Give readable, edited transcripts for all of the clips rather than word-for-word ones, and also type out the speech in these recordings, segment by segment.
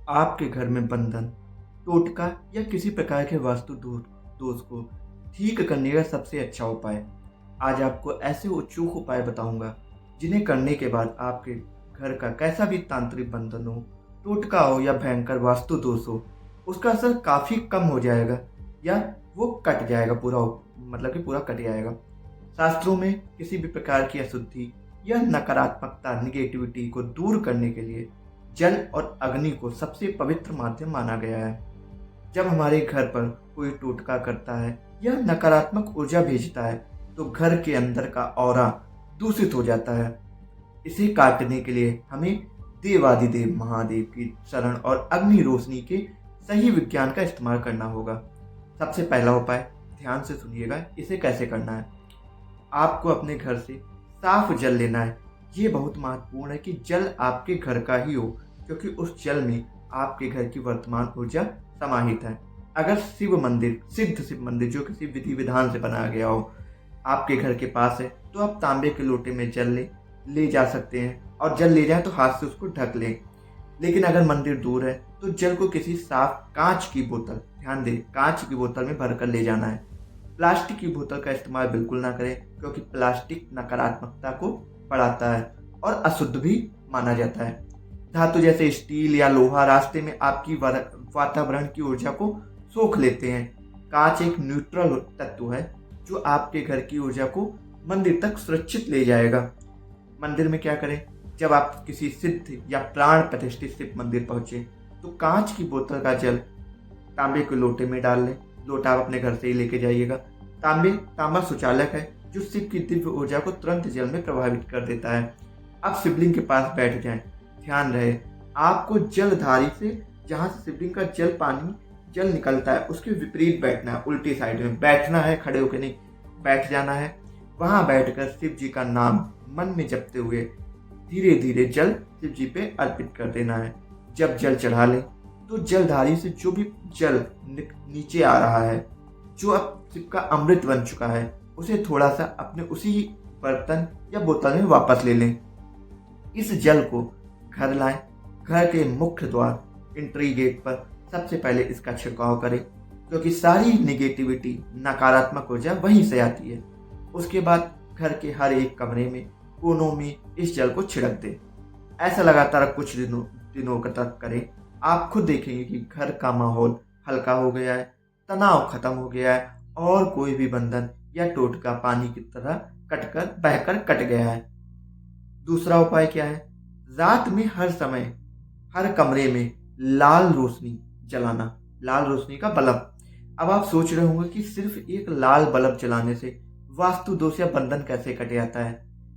आपके घर में बंधन, टोटका या किसी प्रकार के दोष को ठीक करने का सबसे अच्छा उपाय। आज आपको ऐसे अचूक उपाय बताऊंगा जिन्हें करने के बाद आपके घर का कैसा भी तांत्रिक बंधन हो, टोटका हो या भयंकर वास्तु दोष हो, उसका असर काफी कम हो जाएगा या वो कट जाएगा पूरा, मतलब कि पूरा कट जाएगा। शास्त्रों में किसी भी प्रकार की अशुद्धि या नकारात्मकता निगेटिविटी को दूर करने के लिए जल और अग्नि को सबसे पवित्र माध्यम माना गया है। जब हमारे घर पर कोई टोटका करता है या नकारात्मक ऊर्जा भेजता है तो घर के अंदर का ऑरा दूषित हो जाता है। इसे काटने के लिए हमें देवादिदेव महादेव की शरण और अग्नि रोशनी के सही विज्ञान का इस्तेमाल करना होगा। सबसे पहला उपाय, ध्यान से सुनिएगा इसे कैसे करना है। आपको अपने घर से साफ जल लेना है। ये बहुत महत्वपूर्ण है कि जल आपके घर का ही हो, क्योंकि उस जल में आपके घर की वर्तमान ऊर्जा समाहित है। अगर सिद्ध शिव मंदिर जो किसी विधि विधान से बनाया गया हो आपके घर के पास है, तो आप तांबे के लोटे में जल ले जा सकते हैं, और जल ले जाए तो हाथ से उसको ढक लें। लेकिन अगर मंदिर दूर है तो जल को किसी साफ कांच की बोतल, ध्यान दें, कांच की बोतल में भरकर ले जाना है। प्लास्टिक की बोतल का इस्तेमाल बिल्कुल ना करें, क्योंकि प्लास्टिक नकारात्मकता को बढ़ाता है और अशुद्ध भी माना जाता है। धातु जैसे स्टील या लोहा रास्ते में आपकी वातावरण की ऊर्जा को सोख लेते हैं। कांच एक न्यूट्रल तत्व है जो आपके घर की ऊर्जा को मंदिर तक सुरक्षित ले जाएगा। मंदिर में क्या करें, जब आप किसी सिद्ध या प्राण प्रतिष्ठित शिव मंदिर पहुंचे तो कांच की बोतल का जल तांबे के लोटे में डाल लें। लोटा आप अपने घर से ही लेके जाइएगा। तांबा सुचालक है जो शिव की दिव्य ऊर्जा को तुरंत जल में प्रभावित कर देता है। अब शिवलिंग के पास बैठ जाएं। ध्यान रहे, आपको जलधारी से, जहां से शिवलिंग का जल निकलता है, उसके विपरीत बैठना है। उल्टी साइड में बैठना है, खड़े होकर नहीं, बैठ जाना है। वहां बैठकर शिव जी का नाम मन में जपते हुए धीरे धीरे जल शिव जी पे अर्पित कर देना है। जब जल चढ़ा लें तो जलधारी से जो भी जल नीचे आ रहा है, जो अब शिव का अमृत बन चुका है, उसे थोड़ा सा अपने उसी बर्तन या बोतल में वापस ले लें। इस जल को घर लाएं। घर के मुख्य द्वार, एंट्री गेट पर सबसे पहले इसका छिड़काव करें, क्योंकि सारी निगेटिविटी, नकारात्मक ऊर्जा वहीं से आती है। उसके बाद घर के हर एक कमरे में, कोनों में इस जल को छिड़क दें। ऐसा लगातार कुछ दिनों तक करें। आप खुद देखेंगे कि घर का माहौल हल्का हो गया है, तनाव खत्म हो गया है और कोई भी बंधन या टोटका पानी की तरह बहकर कट गया है। दूसरा उपाय क्या है, रात में हर समय हर कमरे में लाल रोशनी जलाना, लाल रोशनी का बल्ब। अब आप सोच रहे होंगे कि सिर्फ एक लाल बल्ब जलाने से वास्तु दोष या बंधन कैसे कट जाता है।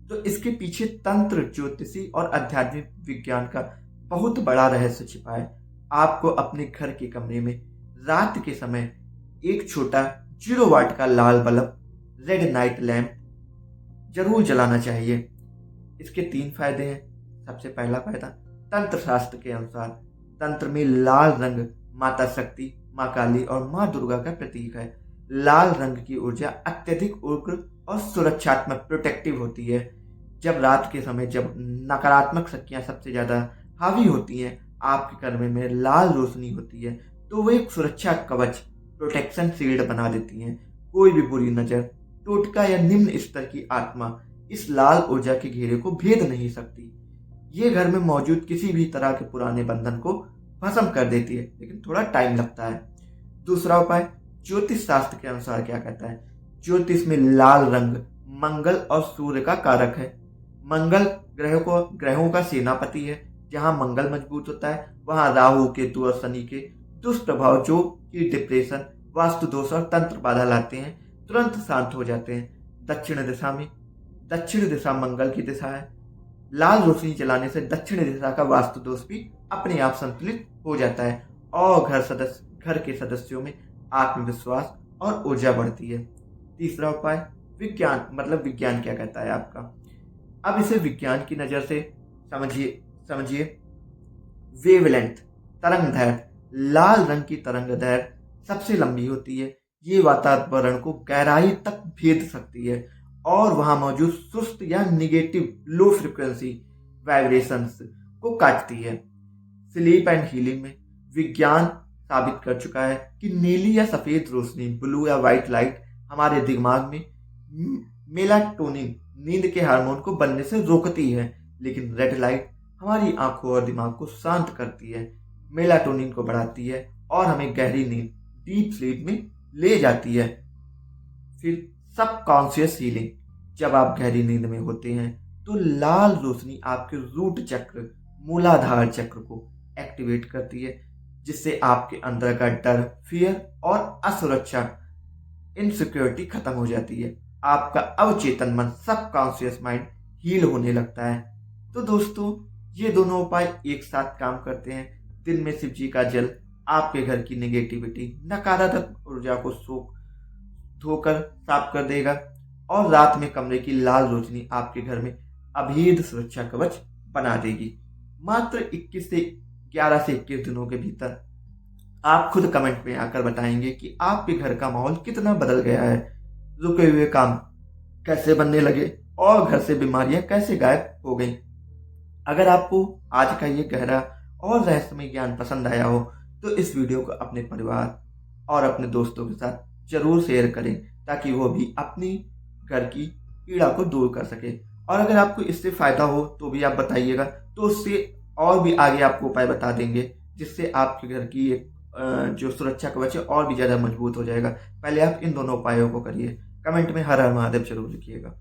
तो इसके पीछे तंत्र, ज्योतिषी और आध्यात्मिक विज्ञान का बहुत बड़ा रहस्य छिपा है। आपको अपने घर के कमरे में रात के समय एक छोटा 0 वाट का लाल बल्ब, रेड नाइट लैम्प जरूर जलाना चाहिए। इसके 3 फायदे हैं। सबसे पहला फायदा, तंत्र शास्त्र के अनुसार तंत्र में लाल रंग माता शक्ति, माँ काली और माँ दुर्गा का प्रतीक है। लाल रंग की ऊर्जा अत्यधिक उग्र और सुरक्षात्मक, प्रोटेक्टिव होती है। जब रात के समय, जब नकारात्मक शक्तियां सबसे ज्यादा हावी होती हैं, आपके कमरे में लाल रोशनी होती है तो वो एक सुरक्षा कवच, प्रोटेक्शन शील्ड बना देती हैं। कोई भी बुरी नजर, टोटका या निम्न स्तर की आत्मा इस लाल ऊर्जा के घेरे को भेद नहीं सकती। ये घर में मौजूद किसी भी तरह के पुराने बंधन को भस्म कर देती है, लेकिन थोड़ा टाइम लगता है। दूसरा उपाय, ज्योतिष शास्त्र के अनुसार क्या कहता है। ज्योतिष में लाल रंग मंगल और सूर्य का कारक है। मंगल ग्रहों का सेनापति है। जहां मंगल मजबूत होता है वहां राहु, केतु और शनि के दुष्प्रभाव, जो कि डिप्रेशन, वास्तु दोष और तंत्र बाधा लाते हैं, तुरंत शांत हो जाते हैं। दक्षिण दिशा मंगल की दिशा है। लाल रोशनी जलाने से दक्षिण दिशा का वास्तु दोष भी अपने आप संतुलित हो जाता है और घर के सदस्यों में आत्मविश्वास और ऊर्जा बढ़ती है। तीसरा उपाय, विज्ञान क्या कहता है आपका। अब इसे विज्ञान की नजर से समझिए। वेवलेंथ, तरंग दैर्घ्य, लाल रंग की तरंग दैर्घ्य सबसे लंबी होती है। ये वातावरण को गहराई तक भेद सकती है और वहां मौजूद सुस्त या निगेटिव लो फ्रिक्वेंसी वाइब्रेशंस को काटती है। स्लीप एंड हीलिंग में विज्ञान साबित कर चुका है कि नीली या सफ़ेद रोशनी, ब्लू या वाइट लाइट हमारे दिमाग में मेलाटोनिन, नींद के हार्मोन को बनने से रोकती है, लेकिन रेड लाइट हमारी आंखों और दिमाग को शांत करती है, मेलाटोनिन को बढ़ाती है और हमें गहरी नींद, डीप स्लीप में ले जाती है। फिर सबकॉन्शियस हीलिंग, जब आप गहरी नींद में होते हैं तो लाल रोशनी आपके रूट चक्र, मूलाधार चक्र को एक्टिवेट करती है, जिससे आपके अंदर का डर, फियर और असुरक्षा, इनसिक्योरिटी खत्म हो जाती है। आपका अवचेतन मन, सबकॉन्शियस माइंड हील होने लगता है। तो दोस्तों, ये दोनों उपाय एक साथ काम करते हैं। दिन में शिव जी का जल आपके घर की नेगेटिविटी, नकारात्मक ऊर्जा को सोख धोकर साफ कर देगा और रात में कमरे की लाल रोशनी आपके घर में अभेद सुरक्षा कवच बना देगी। मात्र 11 से 21 दिनों के भीतर आप खुद कमेंट में आकर बताएंगे कि आपके घर का माहौल कितना बदल गया है, रुके हुए काम कैसे बनने लगे और घर से बीमारियां कैसे गायब हो गई। अगर आपको आज का ये गहरा और रहस्यमय ज्ञान पसंद आया हो तो इस वीडियो को अपने परिवार और अपने दोस्तों के साथ जरूर शेयर करें, ताकि वो भी अपनी घर की पीड़ा को दूर कर सके। और अगर आपको इससे फायदा हो तो भी आप बताइएगा, तो उससे और भी आगे आपको उपाय बता देंगे, जिससे आपके घर की एक जो सुरक्षा कवच है और भी ज़्यादा मजबूत हो जाएगा। पहले आप इन दोनों उपायों को करिए। कमेंट में हर हर महादेव जरूर लिखिएगा।